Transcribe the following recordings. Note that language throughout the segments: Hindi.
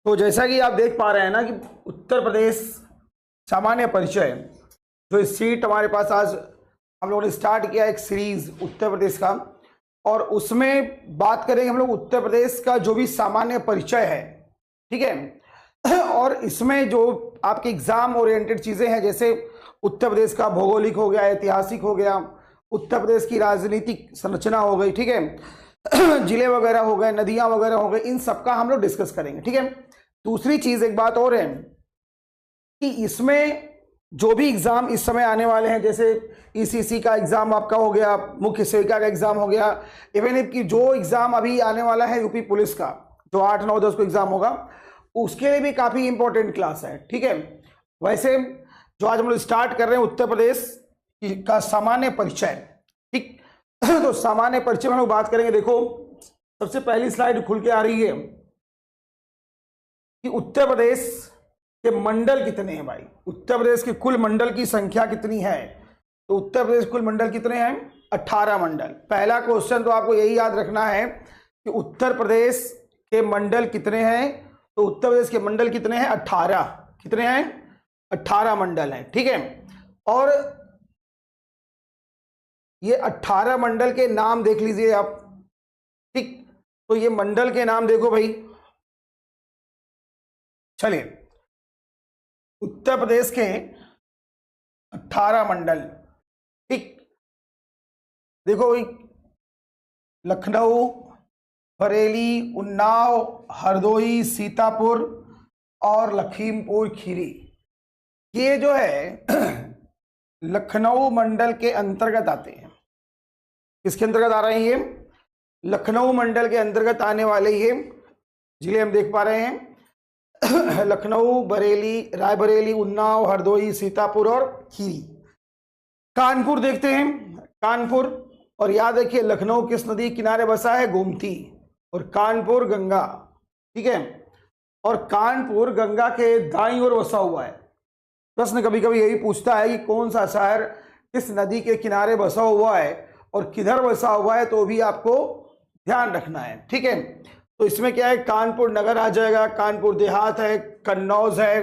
तो जैसा कि आप देख पा रहे हैं ना कि उत्तर प्रदेश सामान्य परिचय, जो इस सीट हमारे पास आज हम लोगों ने स्टार्ट किया एक सीरीज उत्तर प्रदेश का, और उसमें बात करेंगे हम लोग उत्तर प्रदेश का जो भी सामान्य परिचय है, ठीक है। और इसमें जो आपके एग्जाम ओरिएंटेड चीजें हैं, जैसे उत्तर प्रदेश का भौगोलिक हो गया, ऐतिहासिक हो गया, उत्तर प्रदेश की राजनीतिक संरचना हो गई, ठीक है, जिले वगैरह हो गए, नदियां वगैरह हो गए, इन सबका हम लोग डिस्कस करेंगे, ठीक है। दूसरी चीज एक बात और है कि इसमें जो भी एग्जाम इस समय आने वाले हैं, जैसे ईसीसी का एग्जाम आपका हो गया, मुख्य सेविका का एग्जाम हो गया, इवन कि जो एग्जाम अभी आने वाला है यूपी पुलिस का, जो 8, 9, 10 को एग्जाम होगा, उसके लिए भी काफी इंपॉर्टेंट क्लास है, ठीक है। वैसे जो आज हम लोग स्टार्ट कर रहे हैं उत्तर प्रदेश का सामान्य परिचय, ठीक। तो सामान्य परिचय में हम लोग बात करेंगे। देखो सबसे पहली स्लाइड खुल के आ रही है कि उत्तर प्रदेश के मंडल कितने हैं भाई, उत्तर प्रदेश के कुल मंडल की संख्या कितनी है। तो उत्तर प्रदेश कुल मंडल कितने हैं? 18 मंडल। पहला क्वेश्चन तो आपको यही याद रखना है कि उत्तर प्रदेश के मंडल कितने हैं। तो उत्तर प्रदेश के मंडल कितने हैं? 18। कितने हैं? 18 मंडल हैं, ठीक है। और ये 18 मंडल के नाम देख लीजिए आप, ठीक। तो ये मंडल के नाम देखो भाई, चलिए उत्तर प्रदेश के 18 मंडल, ठीक। देखो भाई, लखनऊ, बरेली, उन्नाव, हरदोई, सीतापुर और लखीमपुर खीरी, ये जो है लखनऊ मंडल के अंतर्गत आते हैं। किसके अंतर्गत आ रहे हैं ये? लखनऊ मंडल के अंतर्गत आने वाले ये जिले हम देख पा रहे हैं। लखनऊ, बरेली, रायबरेली, उन्नाव, हरदोई, सीतापुर और खीरी। कानपुर देखते हैं, कानपुर, और याद रखिए लखनऊ किस नदी किनारे बसा है? गोमती। और कानपुर गंगा, ठीक है। और कानपुर गंगा के दाईं ओर बसा हुआ है। प्रश्न कभी कभी यही पूछता है कि कौन सा शहर किस नदी के किनारे बसा हुआ है और किधर बसा हुआ है, तो भी आपको ध्यान रखना है, ठीक है। तो इसमें क्या है? कानपुर नगर आ जाएगा, कानपुर देहात है, कन्नौज है,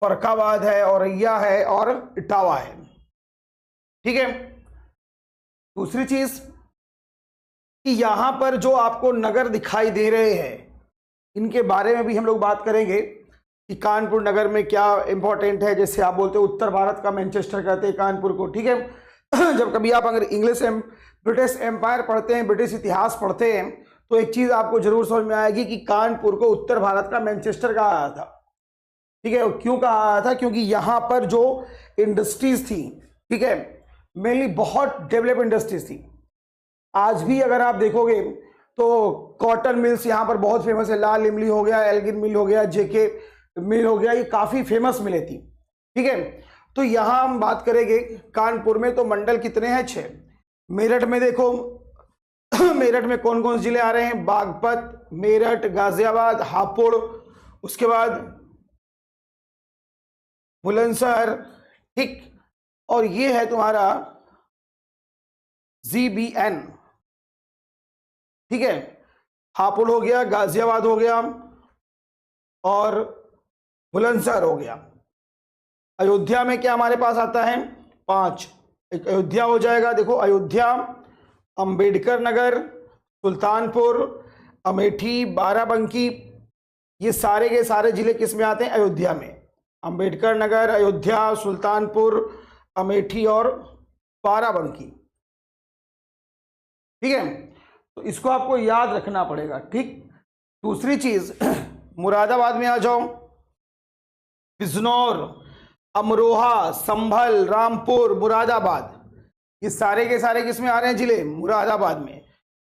फरखाबाद है, औरैया है और इटावा है, ठीक है। दूसरी चीज कि यहां पर जो आपको नगर दिखाई दे रहे हैं, इनके बारे में भी हम लोग बात करेंगे कि कानपुर नगर में क्या इंपॉर्टेंट है। जैसे आप बोलते हो उत्तर भारत का मैनचेस्टर कहते हैं कानपुर को, ठीक है। जब कभी आप अगर ब्रिटिश एम्पायर पढ़ते हैं, ब्रिटिश इतिहास पढ़ते हैं, तो एक चीज आपको जरूर समझ में आएगी कि कानपुर को उत्तर भारत का मैनचेस्टर कहा गया था, ठीक है। क्यों कहा गया था? क्योंकि यहां पर जो इंडस्ट्रीज थी, ठीक है, मेनली बहुत डेवलप इंडस्ट्रीज थी। आज भी अगर आप देखोगे तो कॉटन मिल्स यहाँ पर बहुत फेमस है, लाल इमली हो गया, एल्गिन मिल हो गया, जेके मिल हो गया, ये काफी फेमस मिले थी, ठीक है। तो यहां हम बात करेंगे कानपुर में, तो मंडल कितने हैं? 6। मेरठ में देखो, मेरठ में कौन कौन से जिले आ रहे हैं? बागपत, मेरठ, गाजियाबाद, हापुड़, उसके बाद बुलंदशहर, ठीक। और ये है तुम्हारा GBN, ठीक है। हापुड़ हो गया, गाजियाबाद हो गया और बुलंदशहर हो गया। अयोध्या में क्या हमारे पास आता है? 5। एक अयोध्या हो जाएगा, देखो अयोध्या, अंबेडकर नगर, सुल्तानपुर, अमेठी, बाराबंकी, ये सारे के सारे जिले किस में आते हैं? अयोध्या में। अंबेडकर नगर, अयोध्या, सुल्तानपुर, अमेठी और बाराबंकी, ठीक है। तो इसको आपको याद रखना पड़ेगा, ठीक। दूसरी चीज, मुरादाबाद में आ जाओ, बिजनौर, अमरोहा, संभल, रामपुर, मुरादाबाद, ये सारे के सारे किसमें आ रहे हैं? जिले मुरादाबाद में।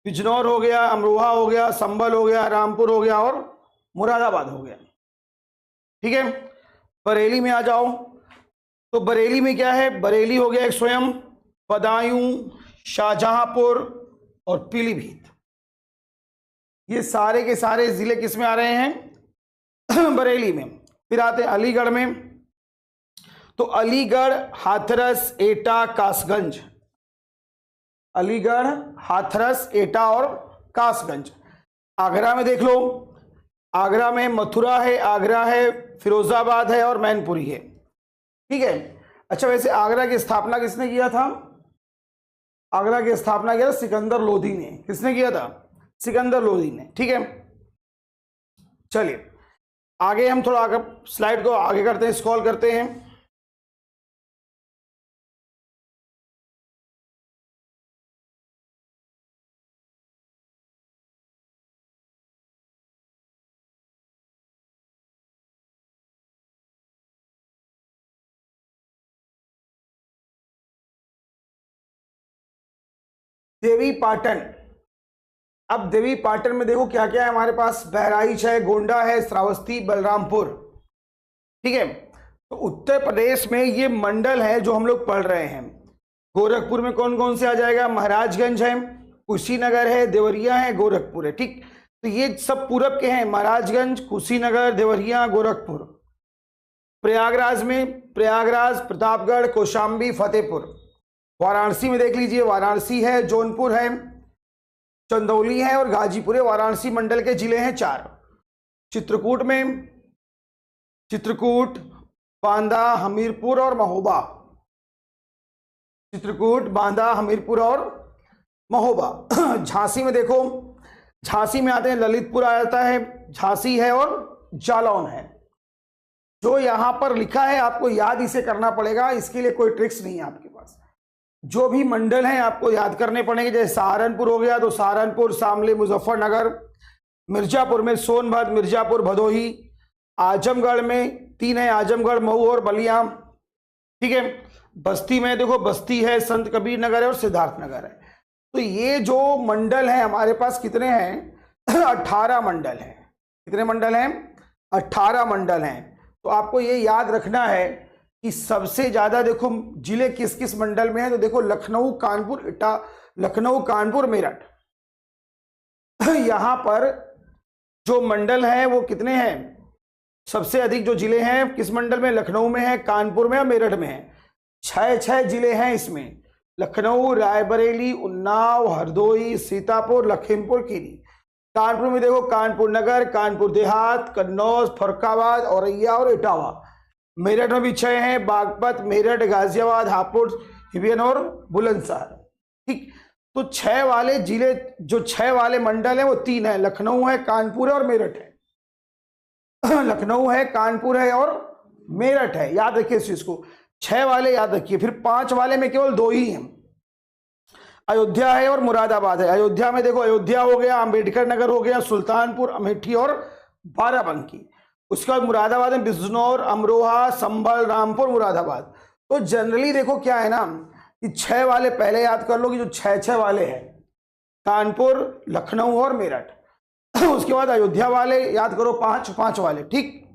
बिजनौर हो गया, अमरोहा हो गया, संभल हो गया, रामपुर हो गया और मुरादाबाद हो गया, ठीक है। बरेली में आ जाओ, तो बरेली में क्या है? बरेली हो गया एक स्वयं, बदायूं, शाहजहांपुर और पीलीभीत, ये सारे के सारे जिले किसमें आ रहे हैं? बरेली में। फिर आते हैं अलीगढ़ में, तो अलीगढ़, हाथरस, एटा, कासगंज, अलीगढ़, हाथरस, एटा और कासगंज। आगरा में देख लो, आगरा में मथुरा है, आगरा है, फिरोजाबाद है और मैनपुरी है। ठीक है। अच्छा, वैसे आगरा की स्थापना किसने किया था? आगरा की स्थापना किया था सिकंदर लोधी ने। किसने किया था? सिकंदर लोधी ने। ठीक है, चलिए आगे हम थोड़ा आगे स्लाइड को आगे करते हैं, स्क्रॉल करते हैं। देवी पाटन। अब देवी पाटन में देखो क्या क्या है हमारे पास, बहराइच है, गोंडा है, श्रावस्ती, बलरामपुर। ठीक है, तो उत्तर प्रदेश में ये मंडल है जो हम लोग पढ़ रहे हैं। गोरखपुर में कौन कौन से आ जाएगा? महाराजगंज है, कुशीनगर है, देवरिया है, गोरखपुर है। ठीक, तो ये सब पूरब के हैं, महाराजगंज, कुशीनगर, देवरिया, गोरखपुर। प्रयागराज में प्रयागराज, प्रतापगढ़, कौशाम्बी, फतेहपुर। वाराणसी में देख लीजिए, वाराणसी है, जौनपुर है, चंदौली है और गाजीपुर है। वाराणसी मंडल के जिले हैं 4। चित्रकूट में चित्रकूट, बांदा, हमीरपुर और महोबा। चित्रकूट, बांदा, हमीरपुर और महोबा। झांसी में देखो, झांसी में आते हैं, ललितपुर आ जाता है, झांसी है और जालौन है। जो यहां पर लिखा है आपको याद इसे करना पड़ेगा, इसके लिए कोई ट्रिक्स नहीं है आपके पास। जो भी मंडल हैं आपको याद करने पड़ेंगे। जैसे सहारनपुर हो गया तो सहारनपुर, शामली, मुजफ्फरनगर। मिर्जापुर में सोनभद्र, मिर्जापुर, भदोही। आजमगढ़ में 3 है, आजमगढ़, मऊ और बलिया। ठीक है, बस्ती में देखो, बस्ती है, संत कबीर नगर है और सिद्धार्थ नगर है। तो ये जो मंडल है हमारे पास कितने हैं? 18 मंडल हैं। कितने मंडल हैं? 18 मंडल हैं। तो आपको ये याद रखना है कि सबसे ज्यादा देखो जिले किस किस मंडल में है। तो देखो लखनऊ, कानपुर, मेरठ। यहां पर जो मंडल है वो कितने हैं? सबसे अधिक जो जिले हैं किस मंडल में? लखनऊ में है, कानपुर में और मेरठ में है। 6 जिले हैं इसमें, लखनऊ, रायबरेली, उन्नाव, हरदोई, सीतापुर, लखीमपुर खीरी। कानपुर में देखो कानपुर नगर, कानपुर देहात, कन्नौज, फर्रुखाबाद, औरैया और इटावा। मेरठ में भी 6 हैं, बागपत, मेरठ, गाजियाबाद, हापुड़, हिबियन और बुलंदशहर। ठीक, तो 6 वाले जिले, जो 6 वाले मंडल हैं वो 3 है, लखनऊ है, कानपुर है और मेरठ है। लखनऊ है, कानपुर है और मेरठ है, याद रखिए इस चीज को। 6 वाले याद रखिए। फिर 5 वाले में केवल 2 ही हैं, अयोध्या है और मुरादाबाद है। अयोध्या में देखो, अयोध्या हो गया, अंबेडकर नगर हो गया, सुल्तानपुर, अमेठी और बाराबंकी। उसके बाद मुरादाबाद में बिजनौर, अमरोहा, संभल, रामपुर, मुरादाबाद। तो जनरली देखो क्या है ना कि 6 वाले पहले याद कर लो कि जो 6 वाले हैं, कानपुर, लखनऊ और मेरठ। उसके बाद अयोध्या वाले याद करो, 5 वाले। ठीक,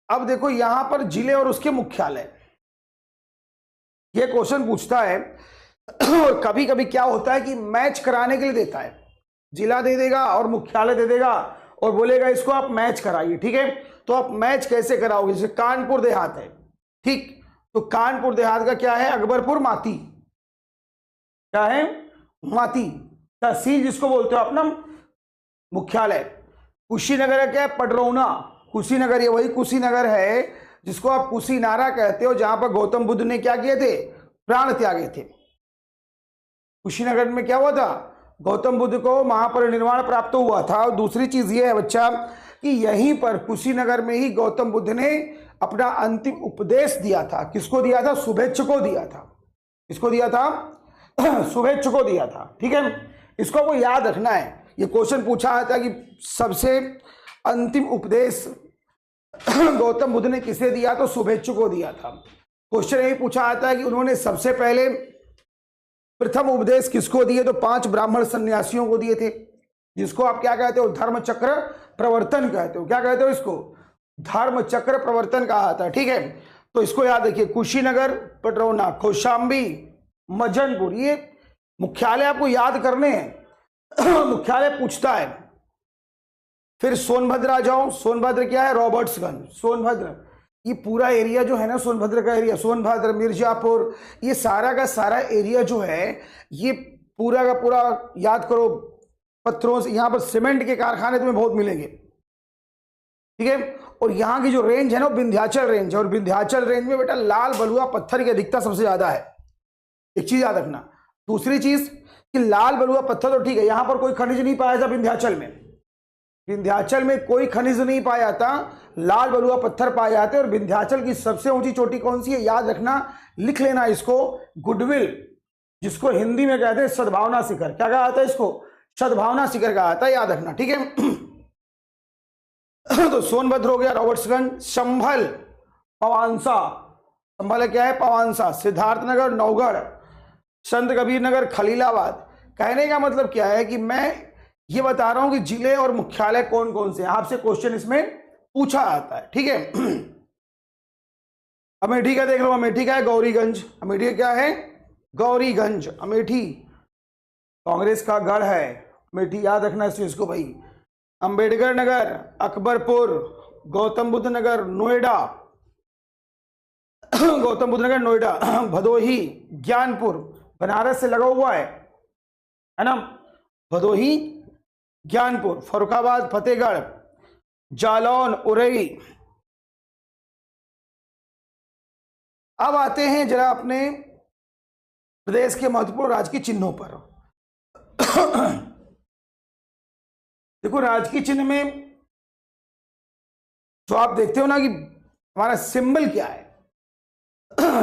अब देखो यहां पर जिले और उसके मुख्यालय, ये क्वेश्चन पूछता है। और कभी कभी क्या होता है कि मैच कराने के लिए देता है, जिला दे देगा और मुख्यालय दे देगा और बोलेगा इसको आप मैच कराइए। ठीक है, तो आप मैच कैसे कराओगे? जैसे कानपुर देहात है, ठीक, तो कानपुर देहात का क्या है? अकबरपुर माती। क्या है? माती। तहसील जिसको बोलते हो अपना मुख्यालय। कुशीनगर का क्या है? पडरौना। कुशीनगर, ये वही कुशीनगर है जिसको आप कुशीनारा कहते हो, जहां पर गौतम बुद्ध ने क्या किए थे? प्राण त्यागे थे। कुशीनगर में क्या हुआ था? गौतम बुद्ध को महापरिनिर्वाण प्राप्त हुआ था। और दूसरी चीज ये है बच्चा कि यहीं पर कुशीनगर में ही गौतम बुद्ध ने अपना अंतिम उपदेश दिया था। किसको दिया था? शुभेच्छु को दिया था। किसको दिया था? शुभेच्छु को दिया था। ठीक है, इसको आपको याद रखना है। ये क्वेश्चन पूछा था कि सबसे अंतिम उपदेश गौतम बुद्ध ने किसे दिया? तो शुभेच्छु को दिया था। क्वेश्चन यही पूछा जाता है कि उन्होंने सबसे पहले प्रथम उपदेश किसको दिए? तो 5 ब्राह्मण सन्यासियों को दिए थे, जिसको आप क्या कहते हो? धर्म चक्र प्रवर्तन कहते हो। क्या कहते हो इसको? धर्म चक्र प्रवर्तन कहा था। ठीक है, तो इसको याद रखिए। कुशीनगर, पडरौना, कौशाम्बी, मजनपुर, ये मुख्यालय आपको याद करने हैं। मुख्यालय पूछता है। फिर सोनभद्र आ जाओ। सोनभद्र क्या है? रॉबर्ट्सगंज। सोनभद्र, ये पूरा एरिया जो है ना, सोनभद्र का एरिया, सोनभद्र, मिर्जापुर, ये सारा का सारा एरिया जो है, ये पूरा का पूरा याद करो पत्थरों से, यहां पर सीमेंट के कारखाने तुम्हें बहुत मिलेंगे, ठीक है। और यहाँ की जो रेंज है ना विंध्याचल रेंज है, और विंध्याचल रेंज में बेटा लाल बलुआ पत्थर की अधिकता सबसे ज्यादा है, एक चीज याद रखना। दूसरी चीज कि लाल बलुआ पत्थर तो ठीक है, यहां पर कोई खनिज नहीं पाया था विंध्याचल में, विंध्याचल में कोई खनिज नहीं पाया जाता, लाल बलुआ पत्थर पाए जाते। और विंध्याचल की सबसे ऊंची चोटी कौन सी है, याद रखना, लिख लेना इसको, गुडविल, जिसको हिंदी में कहते हैं सद्भावना शिखर। क्या कहा जाता है इसको, सद्भावना शिखर कहा जाता है, याद रखना, ठीक है। तो सोनभद्र हो गया, रॉबर्ट्सगंज, संभल, पवांसा, संभल क्या है, पवांसा, सिद्धार्थनगर, नौगढ़, संत कबीर नगर, खलीलाबाद। कहने का मतलब क्या है कि मैं ये बता रहा हूं कि जिले और मुख्यालय कौन कौन से, आपसे क्वेश्चन इसमें पूछा जाता है, ठीक है। अमेठी का देख लो, अमेठी का है गौरीगंज, अमेठी क्या है, गौरीगंज, अमेठी कांग्रेस का गढ़ है, अमेठी याद रखना इस चीज को भाई। अंबेडकर नगर, अकबरपुर, गौतम बुद्ध नगर, नोएडा, गौतम बुद्ध नगर, नोएडा, भदोही, ज्ञानपुर, बनारस से लगा हुआ है ना, भदोही, ज्ञानपुर, फर्रुखाबाद, फतेहगढ़, जालौन, उरई। अब आते हैं जरा अपने प्रदेश के महत्वपूर्ण राजकीय चिन्हों पर। देखो राजकीय चिन्ह में जो आप देखते हो ना कि हमारा सिंबल क्या है,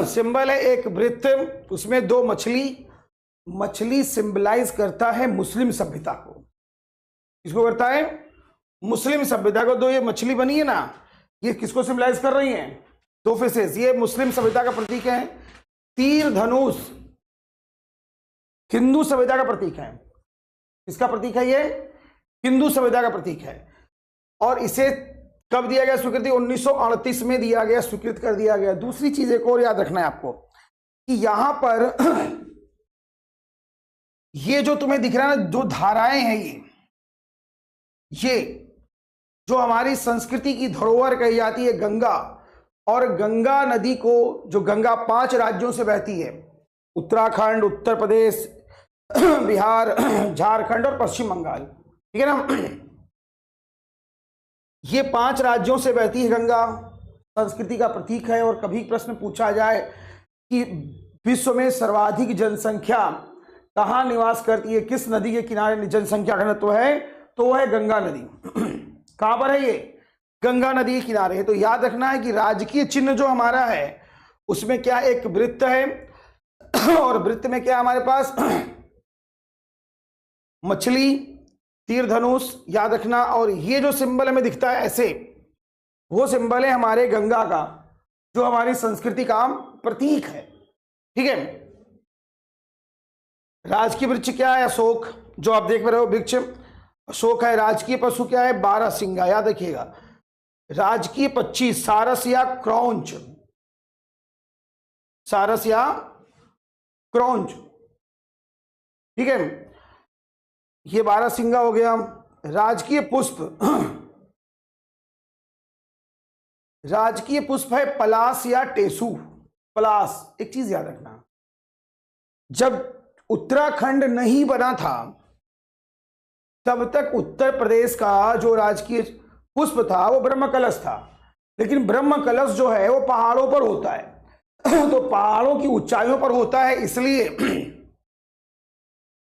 सिंबल है एक वृत्त, उसमें दो मछली, मछली सिंबलाइज करता है मुस्लिम सभ्यता को, किसको करता है, मुस्लिम सभ्यता को। दो ये मछली बनी है ना, ये किसको सिंबलाइज कर रही हैं, दो फिशेस, ये मुस्लिम सभ्यता का प्रतीक है। तीर धनुष हिंदू सभ्यता का प्रतीक है, किसका प्रतीक है, ये हिंदू सभ्यता का प्रतीक है। और इसे कब दिया गया स्वीकृति, 1938 में दिया गया, स्वीकृत कर दिया गया। दूसरी चीज एक और याद रखना है आपको कि यहां पर ये जो तुम्हें दिख रहा है ना, जो धाराएं हैं, ये जो हमारी संस्कृति की धरोहर कही जाती है गंगा, और गंगा नदी को, जो गंगा 5 राज्यों से बहती है, उत्तराखंड, उत्तर प्रदेश, बिहार, झारखंड और पश्चिम बंगाल, ठीक है ना, ये 5 राज्यों से बहती है गंगा, संस्कृति का प्रतीक है। और कभी प्रश्न पूछा जाए कि विश्व में सर्वाधिक जनसंख्या कहां निवास करती है, किस नदी के किनारे जनसंख्या घनत्व है, तो है गंगा नदी। कहां पर है ये, गंगा नदी के किनारे है। तो याद रखना है कि राजकीय चिन्ह जो हमारा है उसमें क्या, एक वृत्त है, और वृत्त में क्या हमारे पास, मछली, तीर धनुष, याद रखना। और ये जो सिंबल हमें दिखता है ऐसे, वो सिंबल है हमारे गंगा का, जो हमारी संस्कृति का प्रतीक है, ठीक है। राजकीय वृक्ष क्या है, अशोक, जो आप देख रहे हो वृक्ष अशोक है। राजकीय पशु क्या है, बारहसिंगा, याद रखिएगा। राजकीय पक्षी सारस या क्रौंच, सारस या क्रौंच, ठीक है, ये बारहसिंगा हो गया। राजकीय पुष्प, राजकीय पुष्प है पलाश या टेसू, पलाश। एक चीज याद रखना, जब उत्तराखंड नहीं बना था तब तक उत्तर प्रदेश का जो राजकीय पुष्प था वो ब्रह्म कलश था, लेकिन ब्रह्म कलश जो है वो पहाड़ों पर होता है, तो पहाड़ों की ऊंचाइयों पर होता है, इसलिए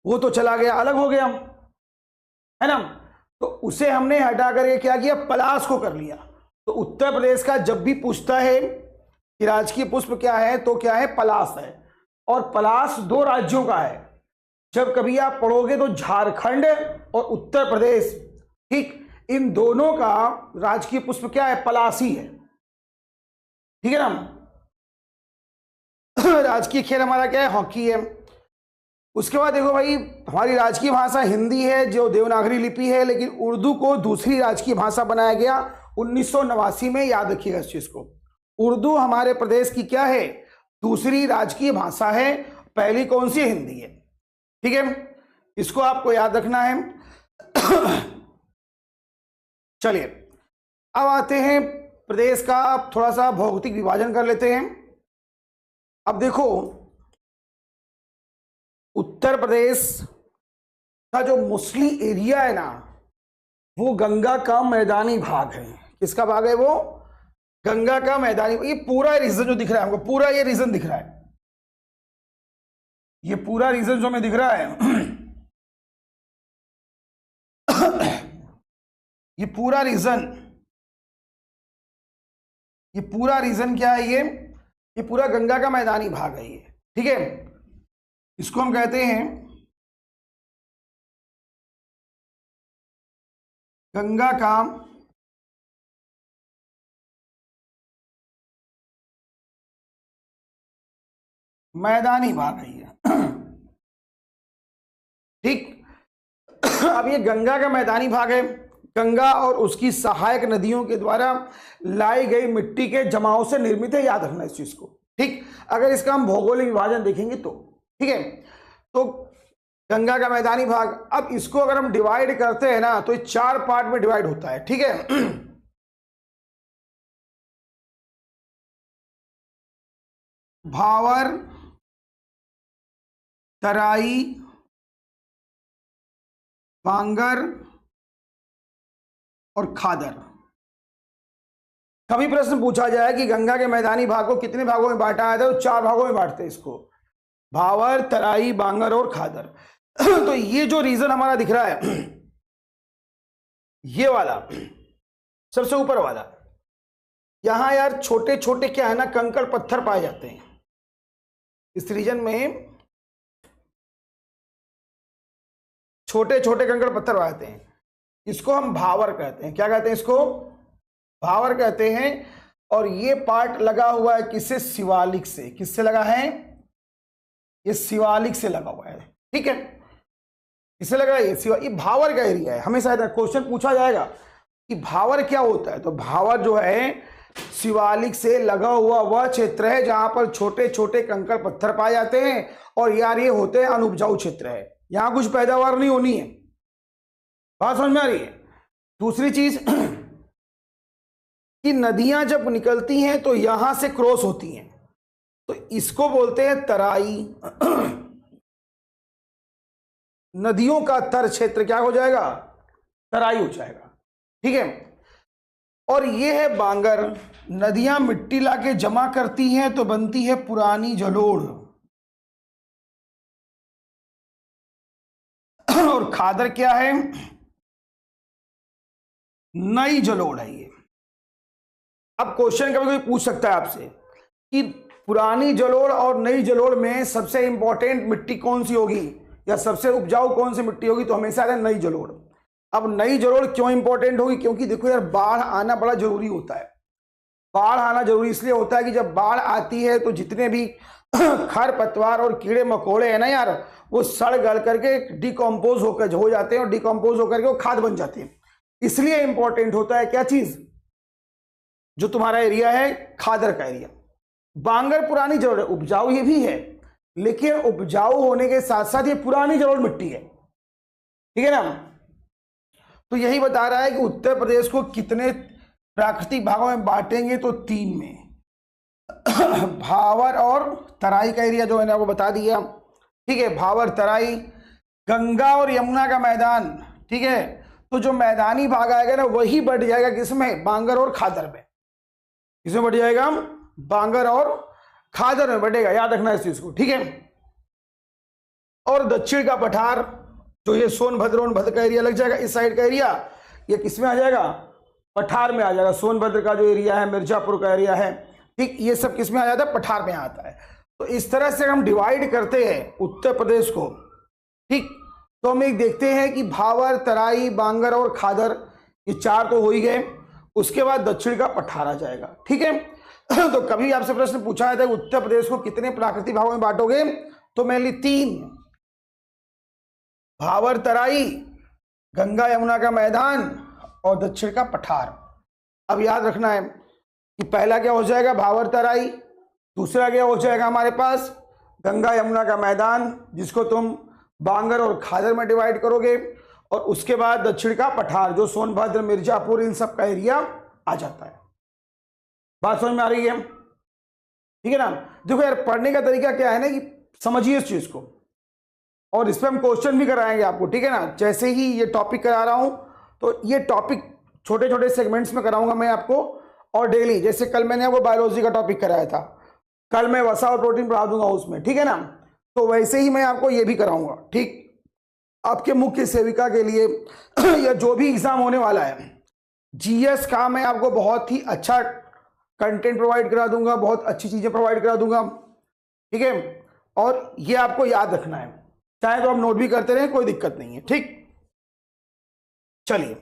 वो तो चला गया, अलग हो गया, है ना। तो उसे हमने हटा करके क्या किया, पलाश को कर लिया। तो उत्तर प्रदेश का जब भी पूछता है कि राजकीय पुष्प क्या है, तो क्या है, पलाश है। और पलाश 2 राज्यों का है, जब कभी आप पढ़ोगे तो झारखंड और उत्तर प्रदेश, ठीक, इन दोनों का राजकीय पुष्प क्या है, पलाशी है, ठीक है ना। राजकीय खेल हमारा क्या है, हॉकी है। उसके बाद देखो भाई, हमारी राजकीय भाषा हिंदी है जो देवनागरी लिपि है, लेकिन उर्दू को दूसरी राजकीय भाषा बनाया गया 1989 में, याद रखिएगा इस चीज को। उर्दू हमारे प्रदेश की क्या है, दूसरी राजकीय भाषा है, पहली कौन सी, हिंदी है, ठीक है, इसको आपको याद रखना है। चलिए अब आते हैं प्रदेश का, थोड़ा सा भौगोलिक विभाजन कर लेते हैं। अब देखो उत्तर प्रदेश का जो मोस्टली एरिया है ना, वो गंगा का मैदानी भाग है। किसका भाग है वो? गंगा का मैदानी। ये पूरा रीजन जो दिख रहा है हमको, पूरा ये रीजन दिख रहा है, ये पूरा रीजन जो हमें दिख रहा है ये पूरा रीजन क्या है? ये पूरा गंगा का मैदानी भाग है ये, ठीक है। इसको हम कहते हैं गंगा का मैदानी भाग है ये, ठीक। अब ये गंगा का मैदानी भाग है। गंगा और उसकी सहायक नदियों के द्वारा लाई गई मिट्टी के जमाव से निर्मित है, याद रखना इस चीज को, ठीक। अगर इसका हम भौगोलिक विभाजन देखेंगे तो, ठीक है। तो गंगा का मैदानी भाग, अब इसको अगर हम डिवाइड करते हैं ना, तो ये 4 पार्ट में डिवाइड होता है, ठीक है। भावर, तराई, बांगर और खादर। कभी प्रश्न पूछा जाए कि गंगा के मैदानी भाग को कितने भागों में बांटा है, तो 4 भागों में बांटते हैं इसको, भावर, तराई, बांगर और खादर। तो ये जो रीजन हमारा दिख रहा है, ये वाला सबसे ऊपर वाला, यहां यार छोटे छोटे क्या है ना, कंकड़ पत्थर पाए जाते हैं इस रीजन में, छोटे छोटे कंकड़ पत्थर पाए जाते हैं। इसको हम भावर कहते हैं। क्या कहते हैं इसको? भावर कहते हैं। और ये पार्ट लगा हुआ है किससे? शिवालिक से। किससे लगा है? ये शिवालिक से लगा हुआ है, ठीक है। किससे लगा है? ये भावर का एरिया है। हमेशा क्वेश्चन पूछा जाएगा कि भावर क्या होता है, तो भावर जो है शिवालिक से लगा हुआ वह क्षेत्र है जहां पर छोटे छोटे कंकड़ पत्थर पाए जाते हैं, और यार ये होते हैं अनुपजाऊ क्षेत्र है, यहां कुछ पैदावार नहीं होनी है। बात समझ में आ रही है? दूसरी चीज कि नदियां जब निकलती हैं तो यहां से क्रॉस होती हैं, तो इसको बोलते हैं तराई। नदियों का तर क्षेत्र क्या हो जाएगा? तराई हो जाएगा, ठीक है। और ये है बांगर। नदियां मिट्टी लाके जमा करती हैं तो बनती है पुरानी जलोढ़। और खादर क्या है? नई जलोढ़ है ये। अब क्वेश्चन कभी कोई पूछ सकता है आपसे कि पुरानी जलोढ़ और नई जलोढ़ में सबसे इंपॉर्टेंट मिट्टी कौन सी होगी, या सबसे उपजाऊ कौन सी मिट्टी होगी, तो हमेशा है नई जलोढ़। अब नई जलोढ़ क्यों इंपॉर्टेंट होगी? क्योंकि देखो यार, बाढ़ आना बड़ा जरूरी होता है। बाढ़ आना जरूरी इसलिए होता है कि जब बाढ़ आती है तो जितने भी खर पतवार और कीड़े मकोड़े हैं ना यार, वो सड़ गल करके डिकम्पोज होकर हो जाते हैं, और डिकम्पोज होकर के वो खाद बन जाते हैं। इसलिए इंपॉर्टेंट होता है क्या चीज? जो तुम्हारा एरिया है खादर का एरिया। बांगर पुरानी जलोढ़ है, उपजाऊ ये भी है, लेकिन उपजाऊ होने के साथ साथ ये पुरानी जलोढ़ मिट्टी है, ठीक है ना। तो यही बता रहा है कि उत्तर प्रदेश को कितने प्राकृतिक भागों में बांटेंगे, तो 3 में। भावर और तराई का एरिया जो मैंने आपको बता दिया, ठीक है। भावर, तराई, गंगा और यमुना का मैदान, ठीक है। तो जो मैदानी भाग आएगा ना, वही बढ़ जाएगा किसमें? बांगर और खादर में। किसमें बढ़ जाएगा? बांगर और खादर में बढ़ेगा, याद रखना इस चीज को, ठीक है। और दक्षिण का पठार, जो ये सोनभद्र का एरिया लग जाएगा, इस साइड का एरिया, ये किसमें आ जाएगा? पठार में आ जाएगा। सोनभद्र का जो एरिया है, मिर्जापुर का एरिया है, ठीक, ये सब किसमें आ जाता है? पठार में आता है। तो इस तरह से हम डिवाइड करते हैं उत्तर प्रदेश को, ठीक। तो हम एक देखते हैं कि भावर, तराई, बांगर और खादर, ये 4 तो हो ही गए। उसके बाद दक्षिण का पठार आ जाएगा, ठीक है। तो कभी आपसे प्रश्न पूछा जाता है उत्तर प्रदेश को कितने प्राकृतिक भागों में बांटोगे, तो मेनली 3, भावर, तराई, गंगा यमुना का मैदान और दक्षिण का पठार। अब याद रखना है कि पहला क्या हो जाएगा? भावर, तराई। दूसरा क्या हो जाएगा हमारे पास? गंगा यमुना का मैदान, जिसको तुम बांगर और खादर में डिवाइड करोगे। और उसके बाद दक्षिण का पठार, जो सोनभद्र, मिर्जापुर, इन सब का एरिया आ जाता है। बात समझ में आ रही है? ठीक है ना। देखो यार, पढ़ने का तरीका क्या है ना, कि समझिए इस चीज को और इस पर हम क्वेश्चन भी कराएंगे आपको, ठीक है ना। जैसे ही ये टॉपिक करा रहा हूं तो ये टॉपिक छोटे छोटे सेगमेंट्स में कराऊंगा मैं आपको, और डेली, जैसे कल मैंने आपको बायोलॉजी का टॉपिक कराया था, कल मैं वसा और प्रोटीन पढ़ा दूंगा उसमें, ठीक है ना। तो वैसे ही मैं आपको ये भी कराऊंगा, ठीक। आपके मुख्य सेविका के लिए या जो भी एग्जाम होने वाला है, जीएस का मैं आपको बहुत ही अच्छा कंटेंट प्रोवाइड करा दूंगा, बहुत अच्छी चीजें प्रोवाइड करा दूंगा, ठीक है। और ये आपको याद रखना है, चाहे तो आप नोट भी करते रहें, कोई दिक्कत नहीं है, ठीक। चलिए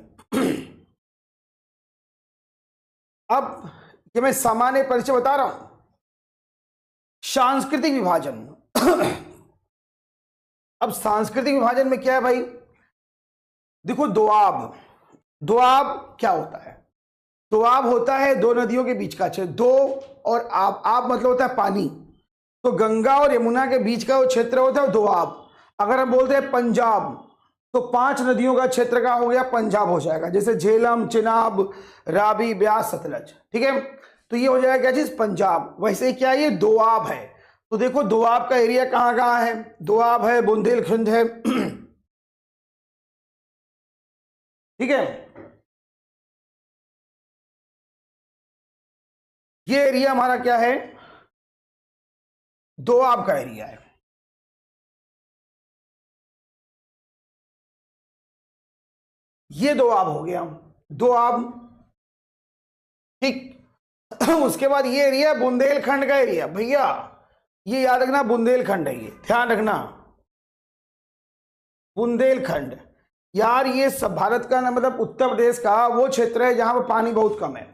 अब ये मैं सामान्य परिचय बता रहा हूं। सांस्कृतिक विभाजन अब सांस्कृतिक विभाजन में क्या है भाई, देखो दोआब, दोआब क्या होता है, दोआब होता है दो नदियों के बीच का क्षेत्र, दो और आब मतलब होता है पानी, तो गंगा और यमुना के बीच का वो क्षेत्र होता है दोआब। अगर हम बोलते हैं पंजाब, तो 5 नदियों का क्षेत्र का हो गया पंजाब हो जाएगा, जैसे झेलम, चिनाब, रावी, ब्यास, सतलज, ठीक है। तो ये हो जाएगा क्या चीज, पंजाब। वैसे ही क्या ये दोआब है, तो देखो दोआब का एरिया कहां कहां है, दोआब है, बुंदेलखंड है ठीक है। ये एरिया हमारा क्या है, दोआब का एरिया है। ये दोआब हो गया, दोआब, ठीक उसके बाद ये एरिया बुंदेलखंड का एरिया, भैया ये याद रखना, बुंदेलखंड है, ये ध्यान रखना, बुंदेलखंड। यार ये सब भारत का ना, मतलब उत्तर प्रदेश का वो क्षेत्र है जहां पर पानी बहुत कम है,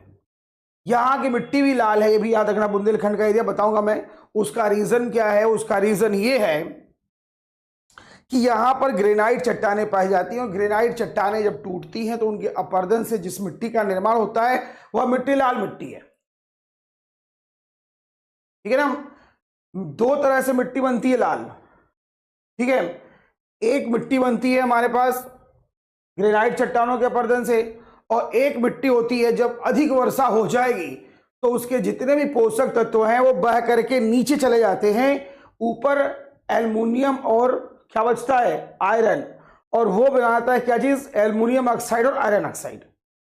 यहां की मिट्टी भी लाल है, ये भी याद रखना। बुंदेलखंड का एरिया बताऊंगा मैं, उसका रीजन क्या है, उसका रीजन ये है कि यहां पर ग्रेनाइट चट्टानें पाई जाती हैं, और ग्रेनाइट चट्टानें जब टूटती हैं तो उनके अपरदन से जिस मिट्टी का निर्माण होता है वह मिट्टी लाल मिट्टी है, ठीक है ना। 2 तरह से मिट्टी बनती है लाल, ठीक है। एक मिट्टी बनती है हमारे पास ग्रेनाइट चट्टानों के अपरदन से, और एक मिट्टी होती है जब अधिक वर्षा हो जाएगी तो उसके जितने भी पोषक तत्व हैं वो बह करके नीचे चले जाते हैं, ऊपर एल्युमिनियम और क्या बचता है, आयरन, और वो बनाता है क्या चीज, एल्युमिनियम ऑक्साइड और आयरन ऑक्साइड,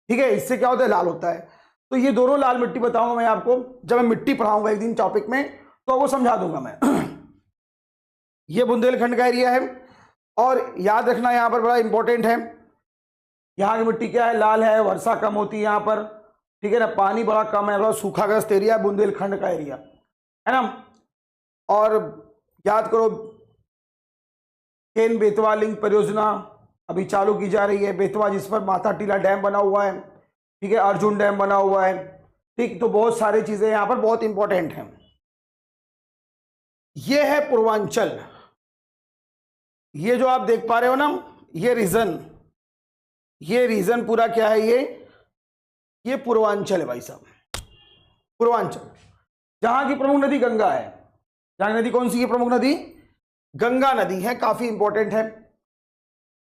ठीक है। इससे क्या होता है, लाल होता है। तो ये दोनों लाल मिट्टी बताऊंगा मैं आपको, जब मैं मिट्टी पढ़ाऊंगा एक दिन टॉपिक में, तो वो समझा दूंगा मैं ये बुंदेलखंड का एरिया है, और याद रखना यहां पर बड़ा इंपॉर्टेंट है, यहाँ की मिट्टी क्या है, लाल है, वर्षा कम होती है यहाँ पर, ठीक है ना, पानी बड़ा कम है, बड़ा सूखाग्रस्त एरिया है बुंदेलखंड का एरिया, है ना। और याद करो, केन बेतवा लिंक परियोजना अभी चालू की जा रही है, बेतवा जिस पर माता टीला डैम बना हुआ है, ठीक है, अर्जुन डैम बना हुआ है, ठीक। तो बहुत सारी चीजें यहाँ पर बहुत इंपॉर्टेंट हैं। ये है पूर्वांचल, ये जो आप देख पा रहे हो ना, ये रीजन पूरा क्या है, ये पूर्वांचल है भाई साहब, पूर्वांचल, जहां की प्रमुख नदी गंगा है। जहां नदी कौन सी है, प्रमुख नदी गंगा नदी है, काफी इंपॉर्टेंट है,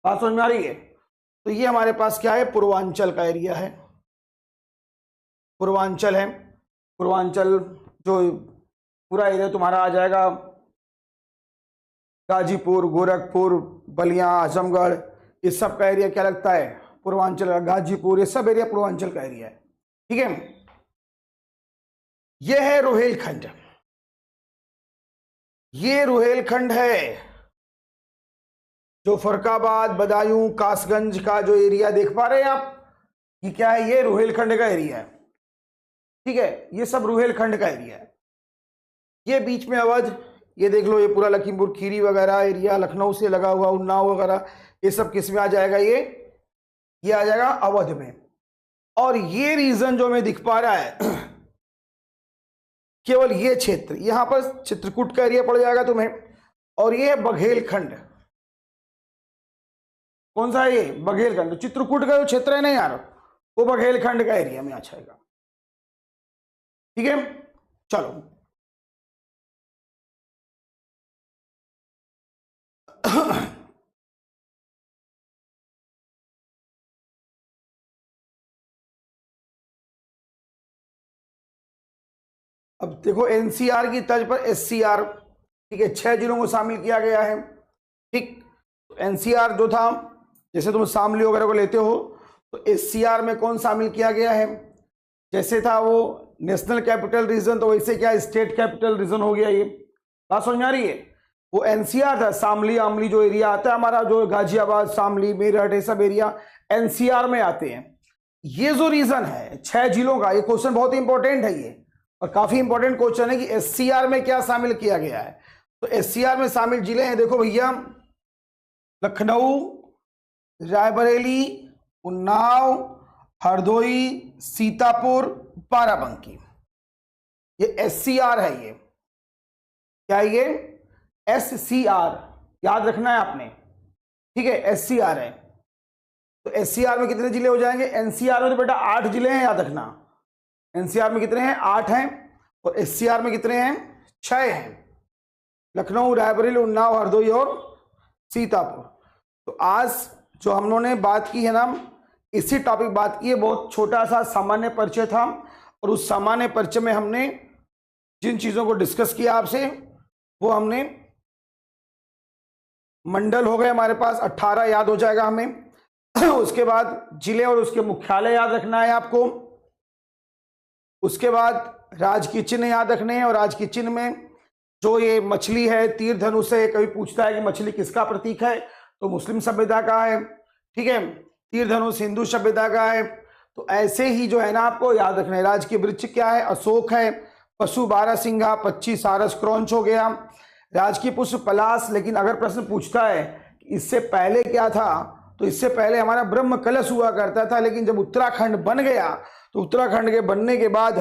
बात समझ में आ रही है। तो ये हमारे पास क्या है, पूर्वांचल का एरिया है, पूर्वांचल है। पूर्वांचल जो पूरा एरिया तुम्हारा आ जाएगा, गाजीपुर, गोरखपुर, बलिया, आजमगढ़, इस सब का एरिया क्या लगता है, पूर्वांचल, गाजीपुर, ये सब एरिया पूर्वांचल का एरिया है, ठीक है। ये है रोहेलखंड, ये रोहेलखंड है, जो फरकाबाद, बदायूं, कासगंज का जो एरिया देख पा रहे हैं आप, ये क्या है, ये रोहेलखंड का एरिया है, ठीक है। ये सब रोहेलखंड का एरिया है। ये बीच में अवध, ये देख लो, ये पूरा लखीमपुर खीरी वगैरह एरिया, लखनऊ से लगा हुआ उन्नाव वगैरह, ये सब किस में आ जाएगा, ये आ जाएगा अवध में। और ये रीजन जो हमें दिख पा रहा है केवल ये क्षेत्र, यहां पर चित्रकूट का एरिया पड़ जाएगा तुम्हें, और ये बघेलखंड, कौन सा है ये, बघेलखंड। चित्रकूट का जो क्षेत्र है ना यार, वो बघेलखंड का एरिया में आ जाएगा, ठीक है। चलो अब देखो, एनसीआर की तर्ज पर एससीआर, ठीक है, 6 जिलों को शामिल किया गया है, ठीक। तो एनसीआर जो था, जैसे तुम शामली वगैरह को लेते हो तो एससीआर में कौन शामिल किया गया है, जैसे था वो नेशनल कैपिटल रीजन, तो वैसे क्या स्टेट कैपिटल रीजन हो गया। ये बात समझ आ रही है। वो एनसीआर था, शामली आमली जो एरिया आता है हमारा, जो गाजियाबाद शामली मेरठ ये सब एरिया एनसीआर में आते हैं। ये जो रीजन है 6 जिलों का, ये क्वेश्चन बहुत ही इंपॉर्टेंट है ये, और काफी इंपॉर्टेंट क्वेश्चन है कि एससीआर में क्या शामिल किया गया है। तो एससीआर में शामिल जिले हैं, देखो भैया, लखनऊ, रायबरेली, उन्नाव, हरदोई, सीतापुर, बाराबंकी। ये एससीआर है। ये क्या है? ये एससीआर याद रखना है आपने, ठीक है, एससीआर है। तो एससीआर में कितने जिले हो जाएंगे? एनसीआर में तो बेटा 8 जिले हैं, याद रखना। एनसीआर में कितने हैं? 8 हैं। और एससीआर में कितने हैं? 6 हैं। लखनऊ, रायबरेली, उन्नाव, हरदोई और सीतापुर। तो आज जो हम लोगों ने बात की है ना, इसी टॉपिक बात की है, बहुत छोटा सा सामान्य परिचय था। और उस सामान्य परिचय में हमने जिन चीजों को डिस्कस किया आपसे, वो हमने मंडल हो गए हमारे पास 18 याद हो जाएगा हमें। उसके बाद जिले और उसके मुख्यालय याद रखना है आपको। उसके बाद राज्य के चिन्ह याद रखने हैं, और राज्य के चिन्ह में जो ये मछली है, तीर धनुष है, कभी पूछता है कि मछली किसका प्रतीक है, तो मुस्लिम सभ्यता का है, ठीक है। तीर धनुष हिंदू सभ्यता का है। तो ऐसे ही जो है ना आपको याद रखना है। राज्य के वृक्ष क्या है? अशोक है। पशु बारहसिंघा, पक्षी सारस क्रौंच हो गया। राजकीय पुष्प पलाश। लेकिन अगर प्रश्न पूछता है कि इससे पहले क्या था, तो इससे पहले हमारा ब्रह्म कलश हुआ करता था, लेकिन जब उत्तराखंड बन गया तो उत्तराखंड के बनने के बाद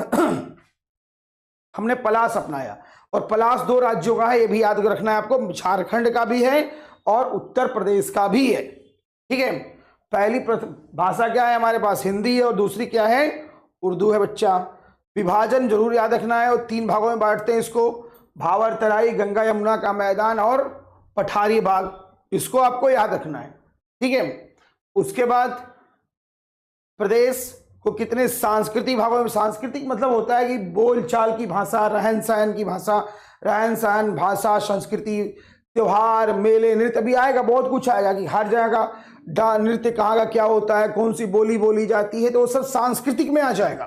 हमने पलाश अपनाया। और पलाश 2 राज्यों का है, ये भी याद रखना है आपको, झारखंड का भी है और उत्तर प्रदेश का भी है, ठीक है। पहली भाषा क्या है हमारे पास? हिंदी है, और दूसरी क्या है? उर्दू है बच्चा। विभाजन जरूर याद रखना है, और 3 भागों में बांटते हैं इसको, भावर तराई, गंगा यमुना का मैदान और पठारी भाग। इसको आपको याद रखना है, ठीक है। उसके बाद प्रदेश को कितने सांस्कृतिक भागों में, सांस्कृतिक मतलब होता है कि बोलचाल की भाषा, रहन सहन की भाषा, रहन सहन, भाषा, संस्कृति, त्योहार, मेले, नृत्य भी आएगा, बहुत कुछ आएगा कि हर जगह का नृत्य कहाँ का क्या होता है, कौन सी बोली बोली जाती है, तो वो सब सांस्कृतिक में आ जाएगा,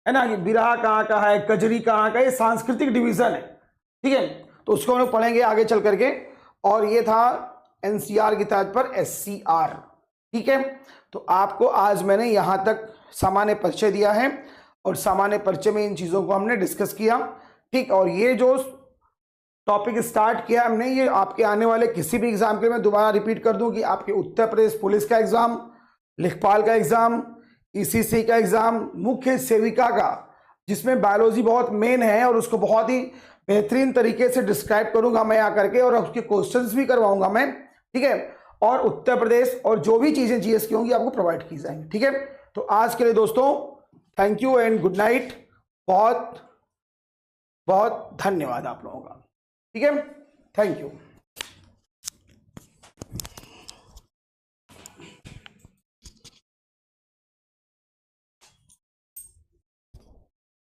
है ना। कि बिरहा कहाँ का है, कजरी कहाँ का, ये सांस्कृतिक डिवीजन है, ठीक है। तो उसको हम लोग पढ़ेंगे आगे चल करके। और ये था एनसीआर की तर्ज पर एससीआर, ठीक है। तो आपको आज मैंने यहां तक सामान्य परिचय दिया है, और सामान्य परिचय में इन चीजों को हमने डिस्कस किया, ठीक। और ये जो टॉपिक स्टार्ट किया हमने, ये आपके आने वाले किसी भी एग्जाम के लिए मैं दोबारा रिपीट कर दूं कि आपके उत्तर प्रदेश पुलिस का एग्जाम, लेखपाल का एग्जाम, ईसीसी का एग्जाम, मुख्य सेविका का, जिसमें बायोलॉजी बहुत मेन है, और उसको बहुत ही बेहतरीन तरीके से डिस्क्राइब करूंगा मैं आकर के, और उसके क्वेश्चंस भी करवाऊंगा मैं, ठीक है। और उत्तर प्रदेश और जो भी चीजें जीएस की होंगी आपको प्रोवाइड की जाएंगी, ठीक है। तो आज के लिए दोस्तों thank you and good night. बहुत बहुत धन्यवाद आप लोगों का, ठीक है। Thank you.